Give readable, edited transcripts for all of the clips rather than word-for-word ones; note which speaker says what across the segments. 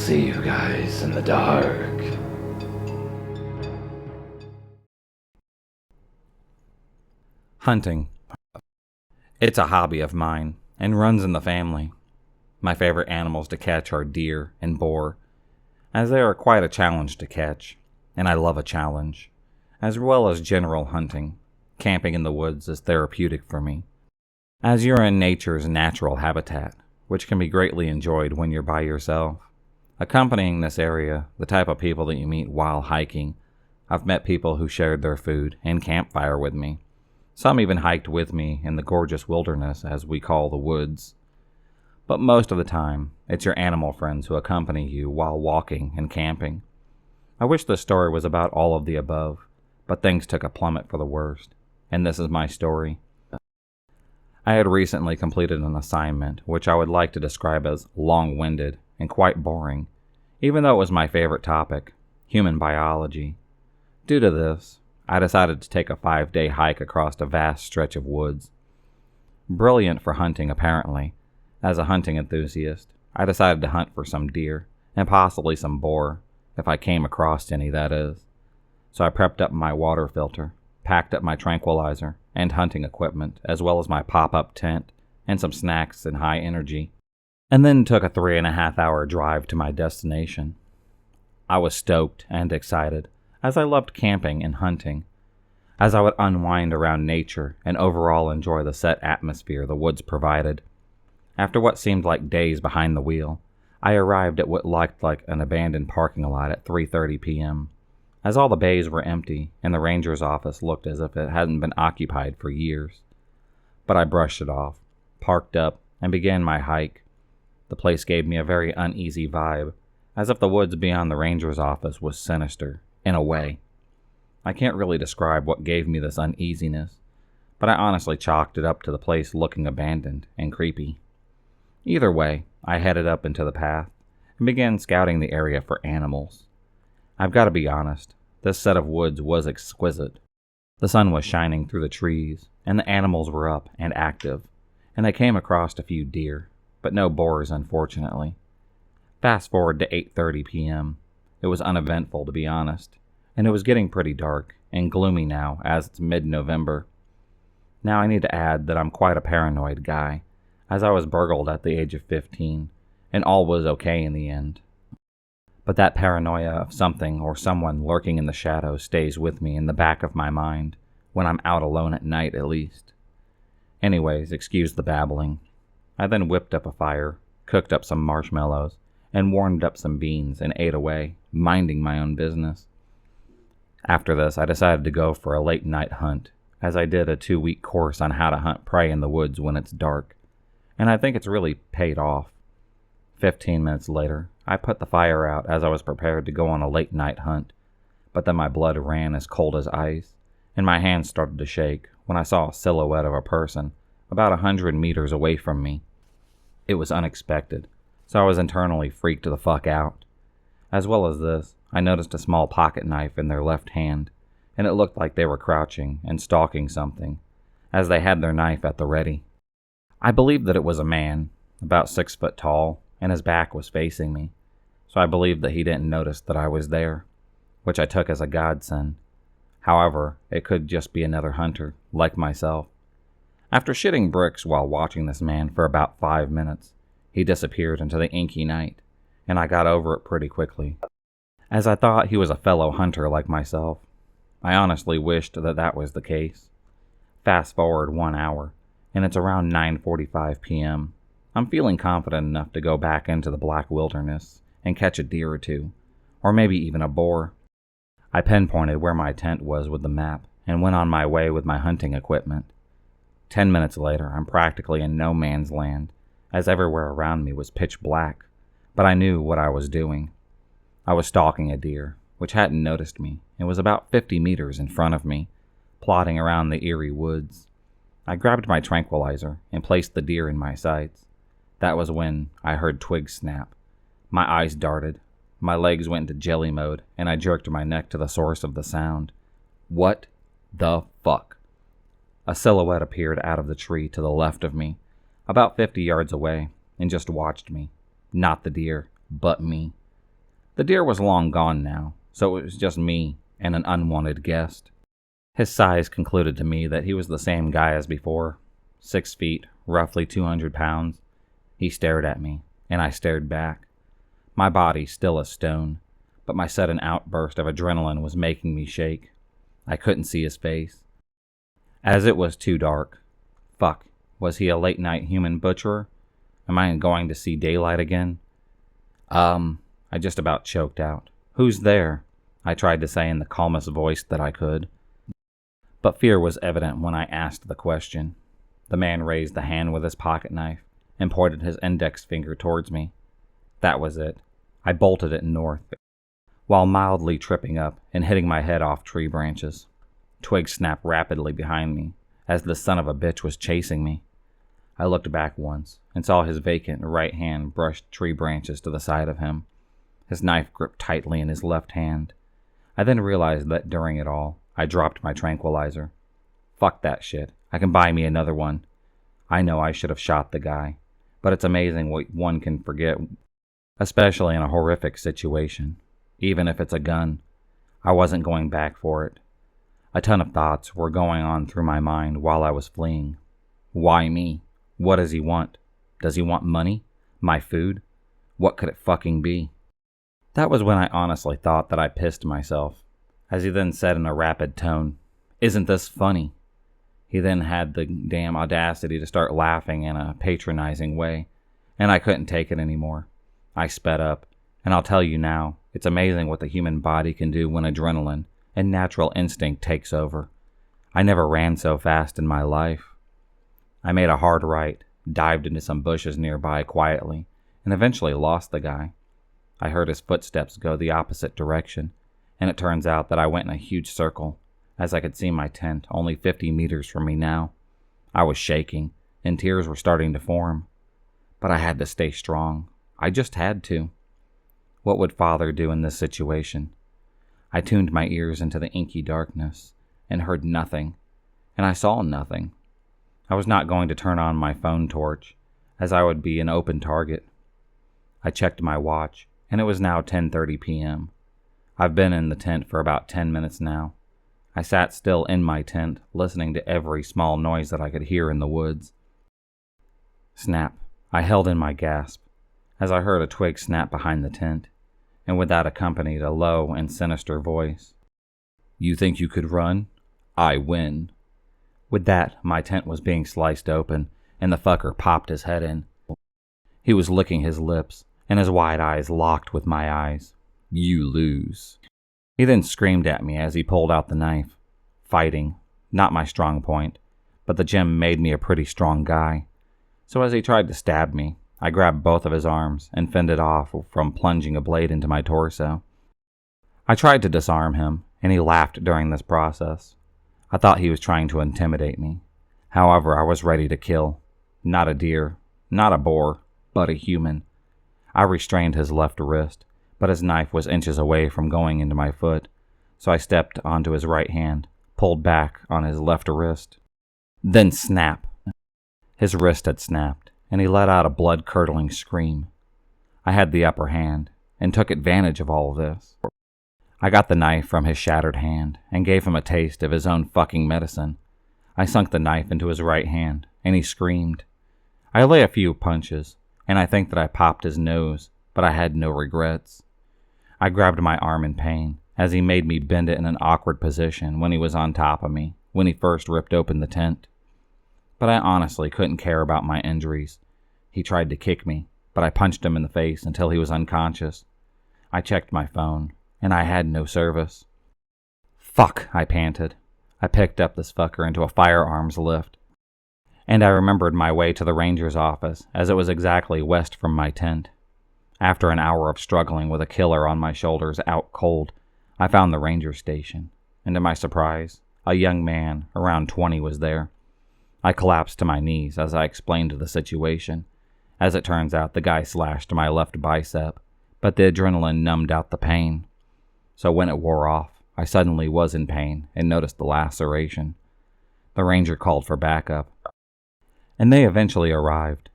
Speaker 1: see you guys in the dark.
Speaker 2: Hunting. It's a hobby of mine and runs in the family. My favorite animals to catch are deer and boar, as they are quite a challenge to catch, and I love a challenge, as well as general hunting. Camping in the woods is therapeutic for me, as you're in nature's natural habitat, which can be greatly enjoyed when you're by yourself. Accompanying this area, the type of people that you meet while hiking, I've met people who shared their food and campfire with me. Some even hiked with me in the gorgeous wilderness, as we call the woods. But most of the time, it's your animal friends who accompany you while walking and camping. I wish this story was about all of the above, but things took a plummet for the worst, and this is my story. I had recently completed an assignment which I would like to describe as long-winded and quite boring, even though it was my favorite topic, human biology. Due to this, I decided to take a 5-day hike across a vast stretch of woods. Brilliant for hunting, apparently. As a hunting enthusiast, I decided to hunt for some deer, and possibly some boar, if I came across any, that is. So I prepped up my water filter, packed up my tranquilizer and hunting equipment, as well as my pop-up tent and some snacks and high energy, and then took a 3.5-hour drive to my destination. I was stoked and excited, as I loved camping and hunting, as I would unwind around nature and overall enjoy the set atmosphere the woods provided. After what seemed like days behind the wheel, I arrived at what looked like an abandoned parking lot at 3:30 p.m., as all the bays were empty and the ranger's office looked as if it hadn't been occupied for years. But I brushed it off, parked up, and began my hike. The place gave me a very uneasy vibe, as if the woods beyond the ranger's office was sinister, in a way. I can't really describe what gave me this uneasiness, but I honestly chalked it up to the place looking abandoned and creepy. Either way, I headed up into the path and began scouting the area for animals. I've got to be honest, this set of woods was exquisite. The sun was shining through the trees, and the animals were up and active, and I came across a few deer, but no boars, unfortunately. Fast forward to 8:30 p.m. It was uneventful, to be honest, and it was getting pretty dark and gloomy now, as it's mid-November. Now I need to add that I'm quite a paranoid guy, as I was burgled at the age of 15, and all was okay in the end. But that paranoia of something or someone lurking in the shadows stays with me in the back of my mind, when I'm out alone at night at least. Anyways, excuse the babbling. I then whipped up a fire, cooked up some marshmallows, and warmed up some beans and ate away, minding my own business. After this, I decided to go for a late night hunt, as I did a 2-week course on how to hunt prey in the woods when it's dark, and I think it's really paid off. 15 minutes later, I put the fire out as I was prepared to go on a late night hunt, but then my blood ran as cold as ice, and my hands started to shake when I saw a silhouette of a person about 100 meters away from me. It was unexpected, so I was internally freaked the fuck out. As well as this, I noticed a small pocket knife in their left hand, and it looked like they were crouching and stalking something, as they had their knife at the ready. I believed that it was a man, about 6 foot tall, and his back was facing me, so I believed that he didn't notice that I was there, which I took as a godsend. However, it could just be another hunter, like myself. After shitting bricks while watching this man for about 5 minutes, he disappeared into the inky night, and I got over it pretty quickly, as I thought he was a fellow hunter like myself. I honestly wished that that was the case. Fast forward 1 hour, and it's around 9:45 p.m. I'm feeling confident enough to go back into the black wilderness and catch a deer or two, or maybe even a boar. I pinpointed where my tent was with the map and went on my way with my hunting equipment. 10 minutes later, I'm practically in no man's land, as everywhere around me was pitch black, but I knew what I was doing. I was stalking a deer, which hadn't noticed me, and was about 50 meters in front of me, plodding around the eerie woods. I grabbed my tranquilizer and placed the deer in my sights. That was when I heard twigs snap. My eyes darted, my legs went into jelly mode, and I jerked my neck to the source of the sound. What the fuck? A silhouette appeared out of the tree to the left of me, about 50 yards away, and just watched me. Not the deer, but me. The deer was long gone now, so it was just me and an unwanted guest. His size concluded to me that he was the same guy as before, 6 feet, roughly 200 pounds. He stared at me, and I stared back. My body still a stone, but my sudden outburst of adrenaline was making me shake. I couldn't see his face, as it was too dark. Fuck, was he a late-night human butcherer? Am I going to see daylight again? I just about choked out. "Who's there?" I tried to say in the calmest voice that I could. But fear was evident when I asked the question. The man raised the hand with his pocket knife and pointed his index finger towards me. That was it. I bolted it north, while mildly tripping up and hitting my head off tree branches. Twigs snapped rapidly behind me, as the son of a bitch was chasing me. I looked back once and saw his vacant right hand brush tree branches to the side of him, his knife gripped tightly in his left hand. I then realized that during it all, I dropped my tranquilizer. Fuck that shit. I can buy me another one. I know I should have shot the guy, but it's amazing what one can forget, especially in a horrific situation, even if it's a gun. I wasn't going back for it. A ton of thoughts were going on through my mind while I was fleeing. Why me? What does he want? Does he want money? My food? What could it fucking be? That was when I honestly thought that I pissed myself, as he then said in a rapid tone, "Isn't this funny?" He then had the damn audacity to start laughing in a patronizing way, and I couldn't take it anymore. I sped up, and I'll tell you now, it's amazing what the human body can do when adrenaline and natural instinct takes over. I never ran so fast in my life. I made a hard right, dived into some bushes nearby quietly, and eventually lost the guy. I heard his footsteps go the opposite direction, and it turns out that I went in a huge circle, as I could see my tent only 50 meters from me now. I was shaking, and tears were starting to form. But I had to stay strong. I just had to. What would Father do in this situation? I tuned my ears into the inky darkness, and heard nothing, and I saw nothing. I was not going to turn on my phone torch, as I would be an open target. I checked my watch, and it was now 10:30 p.m. I've been in the tent for about 10 minutes now. I sat still in my tent, listening to every small noise that I could hear in the woods. Snap. I held in my gasp, as I heard a twig snap behind the tent, and with that accompanied a low and sinister voice. "You think you could run? I win." With that, my tent was being sliced open, and the fucker popped his head in. He was licking his lips, and his wide eyes locked with my eyes. "You lose." He then screamed at me as he pulled out the knife. Fighting, not my strong point, but the gym made me a pretty strong guy. So as he tried to stab me, I grabbed both of his arms and fended off from plunging a blade into my torso. I tried to disarm him, and he laughed during this process. I thought he was trying to intimidate me. However, I was ready to kill. Not a deer, not a boar, but a human. I restrained his left wrist, but his knife was inches away from going into my foot, so I stepped onto his right hand, pulled back on his left wrist. Then snap! His wrist had snapped, and he let out a blood-curdling scream. I had the upper hand, and took advantage of all of this. I got the knife from his shattered hand, and gave him a taste of his own fucking medicine. I sunk the knife into his right hand, and he screamed. I lay a few punches, and I think that I popped his nose, but I had no regrets. I grabbed my arm in pain, as he made me bend it in an awkward position when he was on top of me, when he first ripped open the tent. But I honestly couldn't care about my injuries. He tried to kick me, but I punched him in the face until he was unconscious. I checked my phone, and I had no service. "Fuck," I panted. I picked up this fucker into a firearms lift, and I remembered my way to the ranger's office, as it was exactly west from my tent. After an hour of struggling with a killer on my shoulders out cold, I found the ranger station, and to my surprise, a young man around 20 was there. I collapsed to my knees as I explained the situation. As it turns out, the guy slashed my left bicep, but the adrenaline numbed out the pain. So when it wore off, I suddenly was in pain and noticed the laceration. The ranger called for backup, and they eventually arrived.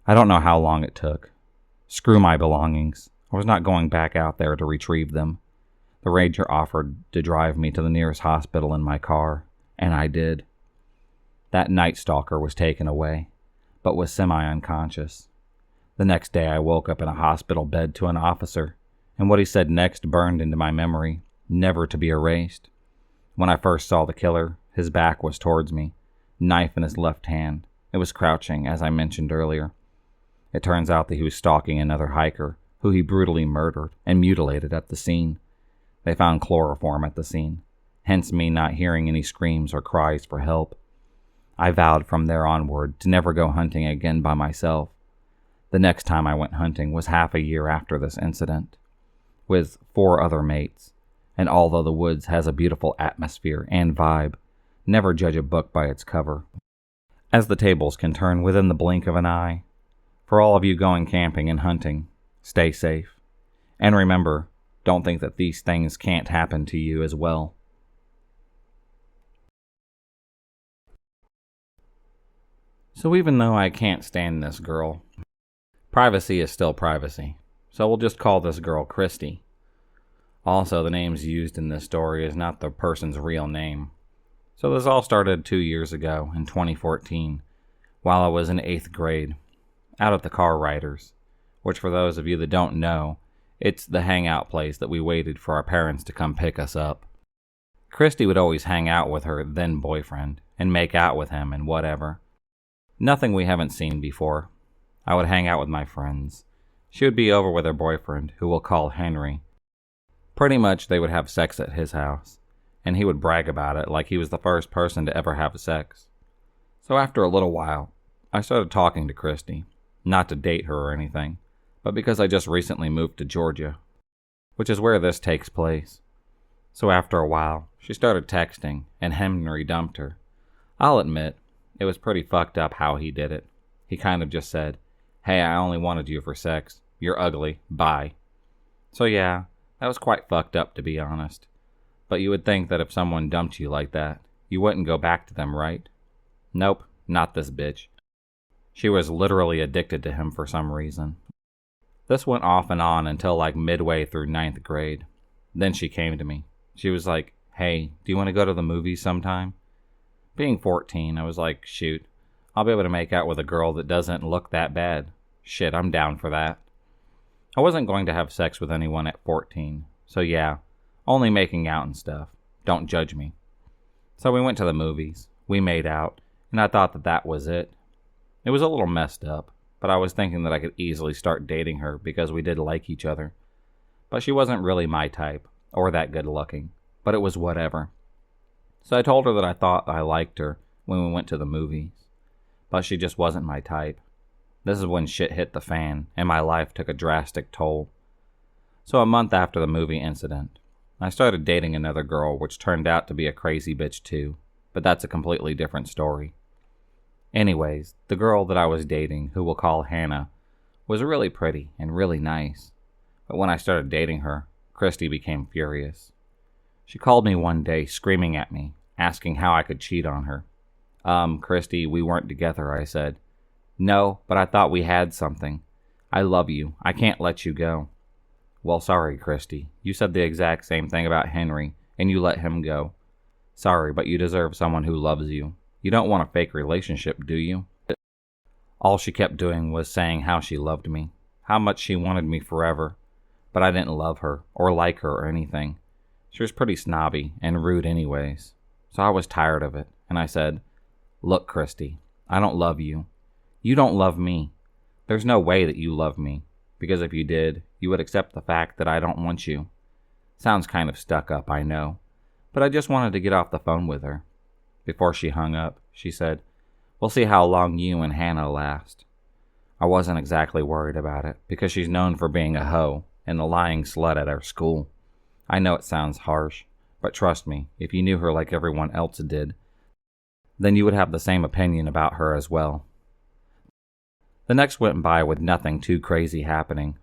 Speaker 2: I don't know how long it took. Screw my belongings. I was not going back out there to retrieve them. The ranger offered to drive me to the nearest hospital in my car, and I did. That night stalker was taken away, but was semi-unconscious. The next day I woke up in a hospital bed to an officer, and what he said next burned into my memory, never to be erased. When I first saw the killer, his back was towards me, knife in his left hand. It was crouching, as I mentioned earlier. It turns out that he was stalking another hiker, who he brutally murdered and mutilated at the scene. They found chloroform at the scene, hence me not hearing any screams or cries for help. I vowed from there onward to never go hunting again by myself. The next time I went hunting was half a year after this incident, with 4 other mates, and although the woods has a beautiful atmosphere and vibe, never judge a book by its cover, as the tables can turn within the blink of an eye. For all of you going camping and hunting, stay safe. And remember, don't think that these things can't happen to you as well. So even though I can't stand this girl, privacy is still privacy. So we'll just call this girl Christy. Also, the names used in this story is not the person's real name. So this all started 2 years ago in 2014, while I was in 8th grade, out at the Car Riders, which for those of you that don't know, it's the hangout place that we waited for our parents to come pick us up. Christy would always hang out with her then boyfriend and make out with him and whatever. Nothing we haven't seen before. I would hang out with my friends. She would be over with her boyfriend, who we'll call Henry. Pretty much they would have sex at his house, and he would brag about it like he was the first person to ever have sex. So after a little while, I started talking to Christy, not to date her or anything, but because I just recently moved to Georgia, which is where this takes place. So after a while, she started texting, and Henry dumped her. I'll admit, it was pretty fucked up how he did it. He kind of just said, "Hey, I only wanted you for sex. You're ugly. Bye." So yeah, that was quite fucked up to be honest. But you would think that if someone dumped you like that, you wouldn't go back to them, right? Nope, not this bitch. She was literally addicted to him for some reason. This went off and on until like midway through 9th grade. Then she came to me. She was like, "Hey, do you want to go to the movies sometime?" Being 14, I was like, shoot, I'll be able to make out with a girl that doesn't look that bad. Shit, I'm down for that. I wasn't going to have sex with anyone at 14, so yeah, only making out and stuff. Don't judge me. So we went to the movies, we made out, and I thought that that was it. It was a little messed up, but I was thinking that I could easily start dating her because we did like each other. But she wasn't really my type, or that good looking, but it was whatever. So I told her that I thought I liked her when we went to the movies, but she just wasn't my type. This is when shit hit the fan, and my life took a drastic toll. So a month after the movie incident, I started dating another girl which turned out to be a crazy bitch too, but that's a completely different story. Anyways, the girl that I was dating, who we'll call Hannah, was really pretty and really nice. But when I started dating her, Christy became furious. She called me one day screaming at me, asking how I could cheat on her. Christy, we weren't together, I said. No, but I thought we had something. I love you. I can't let you go. Well, sorry, Christy. You said the exact same thing about Henry, and you let him go. Sorry, but you deserve someone who loves you. You don't want a fake relationship, do you? All she kept doing was saying how she loved me, how much she wanted me forever, but I didn't love her or like her or anything. She was pretty snobby and rude anyways, so I was tired of it, and I said, Look, Christy, I don't love you. You don't love me. There's no way that you love me, because if you did, you would accept the fact that I don't want you. Sounds kind of stuck up, I know, but I just wanted to get off the phone with her. Before she hung up, she said, We'll see how long you and Hannah last. I wasn't exactly worried about it, because she's known for being a hoe and the lying slut at our school. I know it sounds harsh, but trust me, if you knew her like everyone else did, then you would have the same opinion about her as well. The next went by with nothing too crazy happening.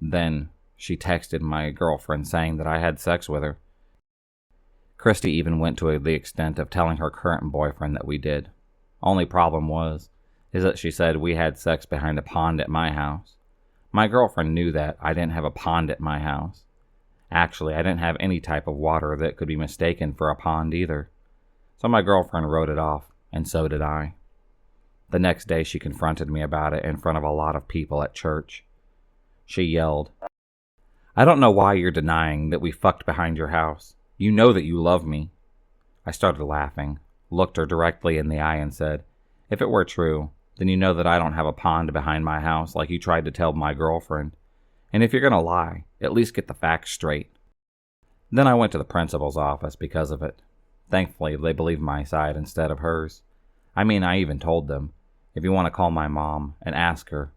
Speaker 2: Then she texted my girlfriend saying that I had sex with her. Christy even went to the extent of telling her current boyfriend that we did. Only problem is that she said we had sex behind a pond at my house. My girlfriend knew that I didn't have a pond at my house. Actually, I didn't have any type of water that could be mistaken for a pond either. So my girlfriend wrote it off, and so did I. The next day she confronted me about it in front of a lot of people at church. She yelled, "I don't know why you're denying that we fucked behind your house. You know that you love me." I started laughing, looked her directly in the eye and said, "If it were true, then you know that I don't have a pond behind my house like you tried to tell my girlfriend. And if you're gonna lie, at least get the facts straight." Then I went to the principal's office because of it. Thankfully, they believed my side instead of hers. I mean, I even told them, "If you want to call my mom and ask her,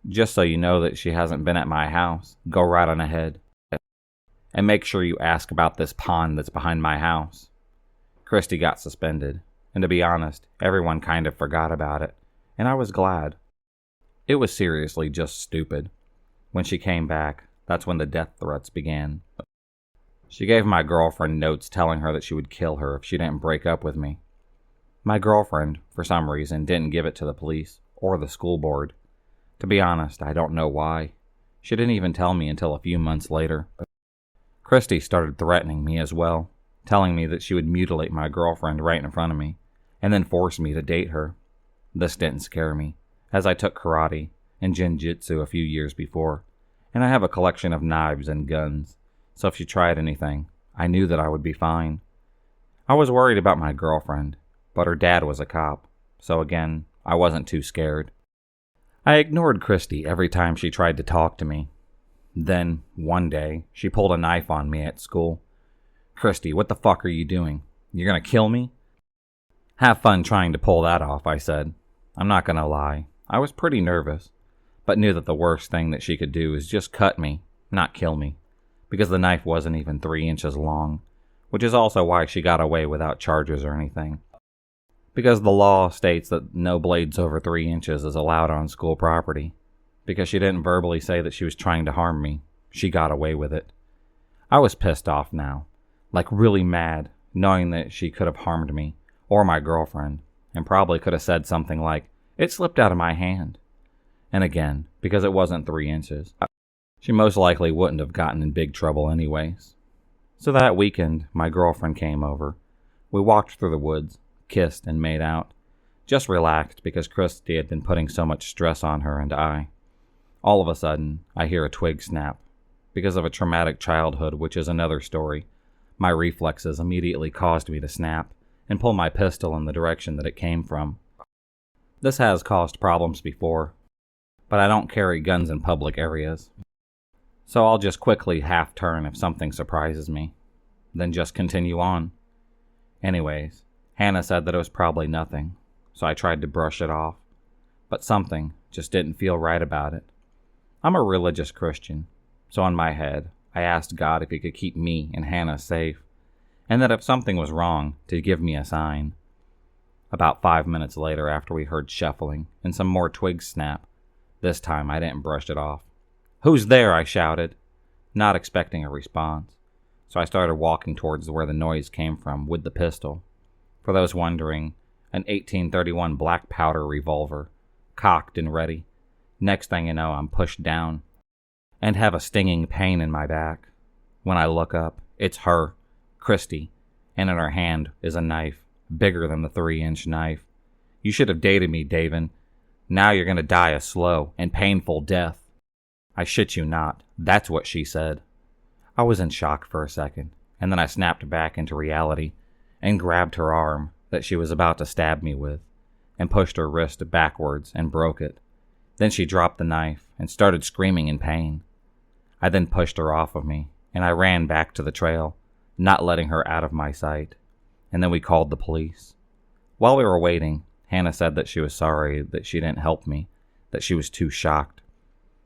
Speaker 2: just so you know that she hasn't been at my house, go right on ahead. And make sure you ask about this pond that's behind my house." Christy got suspended, and to be honest, everyone kind of forgot about it, and I was glad. It was seriously just stupid. When she came back, that's when the death threats began. She gave my girlfriend notes telling her that she would kill her if she didn't break up with me. My girlfriend, for some reason, didn't give it to the police or the school board. To be honest, I don't know why. She didn't even tell me until a few months later. Christy started threatening me as well, telling me that she would mutilate my girlfriend right in front of me, and then force me to date her. This didn't scare me, as I took karate and jinjitsu a few years before, and I have a collection of knives and guns, so if she tried anything, I knew that I would be fine. I was worried about my girlfriend, but her dad was a cop, so again, I wasn't too scared. I ignored Christy every time she tried to talk to me. Then, one day, she pulled a knife on me at school. "Christy, what the fuck are you doing? You're gonna kill me?" "Have fun trying to pull that off," I said. I'm not gonna lie, I was pretty nervous, but knew that the worst thing that she could do is just cut me, not kill me, because the knife wasn't even 3 inches long, which is also why she got away without charges or anything. Because the law states that no blades over 3 inches is allowed on school property. Because she didn't verbally say that she was trying to harm me, she got away with it. I was pissed off now, like really mad, knowing that she could have harmed me, or my girlfriend, and probably could have said something like, "It slipped out of my hand." And again, because it wasn't 3 inches, she most likely wouldn't have gotten in big trouble anyways. So that weekend, my girlfriend came over. We walked through the woods, kissed, and made out. Just relaxed because Christy had been putting so much stress on her and I. All of a sudden, I hear a twig snap. Because of a traumatic childhood, which is another story, my reflexes immediately caused me to snap and pull my pistol in the direction that it came from. This has caused problems before, but I don't carry guns in public areas. So I'll just quickly half turn if something surprises me, then just continue on. Anyways, Hannah said that it was probably nothing, so I tried to brush it off, but something just didn't feel right about it. I'm a religious Christian, so in my head, I asked God if he could keep me and Hannah safe, and that if something was wrong, to give me a sign. About 5 minutes later, after we heard shuffling and some more twigs snap, this time I didn't brush it off. "Who's there?" I shouted, not expecting a response, so I started walking towards where the noise came from with the pistol. For those wondering, an 1831 black powder revolver, cocked and ready. Next thing you know, I'm pushed down and have a stinging pain in my back. When I look up, it's her, Christy, and in her hand is a knife, bigger than the 3-inch knife. "You should have dated me, David. Now you're going to die a slow and painful death." I shit you not, that's what she said. I was in shock for a second, and then I snapped back into reality and grabbed her arm that she was about to stab me with, and pushed her wrist backwards and broke it. Then she dropped the knife and started screaming in pain. I then pushed her off of me, and I ran back to the trail, not letting her out of my sight, and then we called the police. While we were waiting, Hannah said that she was sorry that she didn't help me, that she was too shocked.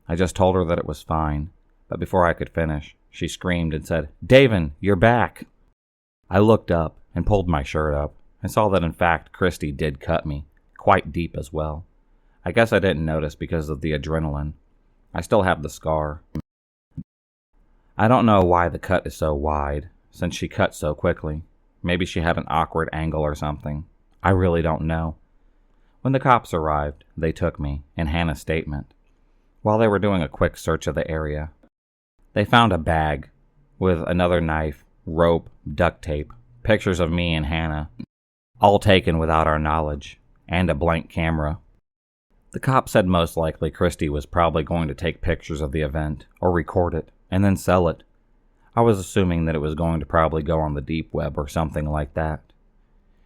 Speaker 2: I just told her that it was fine, but before I could finish, she screamed and said, "David, you're back!" I looked up and pulled my shirt up and saw that in fact Christy did cut me, quite deep as well. I guess I didn't notice because of the adrenaline. I still have the scar. I don't know why the cut is so wide, since she cut so quickly. Maybe she had an awkward angle or something. I really don't know. When the cops arrived, they took me and Hannah's statement. while they were doing a quick search of the area. They found a bag with another knife, rope, duct tape, pictures of me and Hannah, all taken without our knowledge, and a blank camera. The cop said most likely Christy was probably going to take pictures of the event, or record it, and then sell it. I was assuming that it was going to probably go on the deep web or something like that.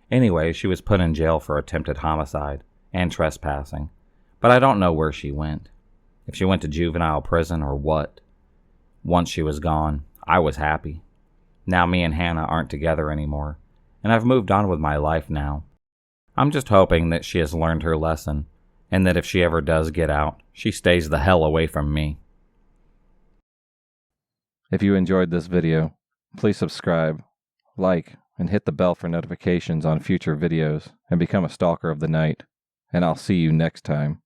Speaker 2: Anyway, she was put in jail for attempted homicide and trespassing, but I don't know where she went. If she went to juvenile prison or what. Once she was gone, I was happy. Now me and Hannah aren't together anymore, and I've moved on with my life now. I'm just hoping that she has learned her lesson, and that if she ever does get out, she stays the hell away from me.
Speaker 3: If you enjoyed this video, please subscribe, like, and hit the bell for notifications on future videos, and become a stalker of the night. And I'll see you next time.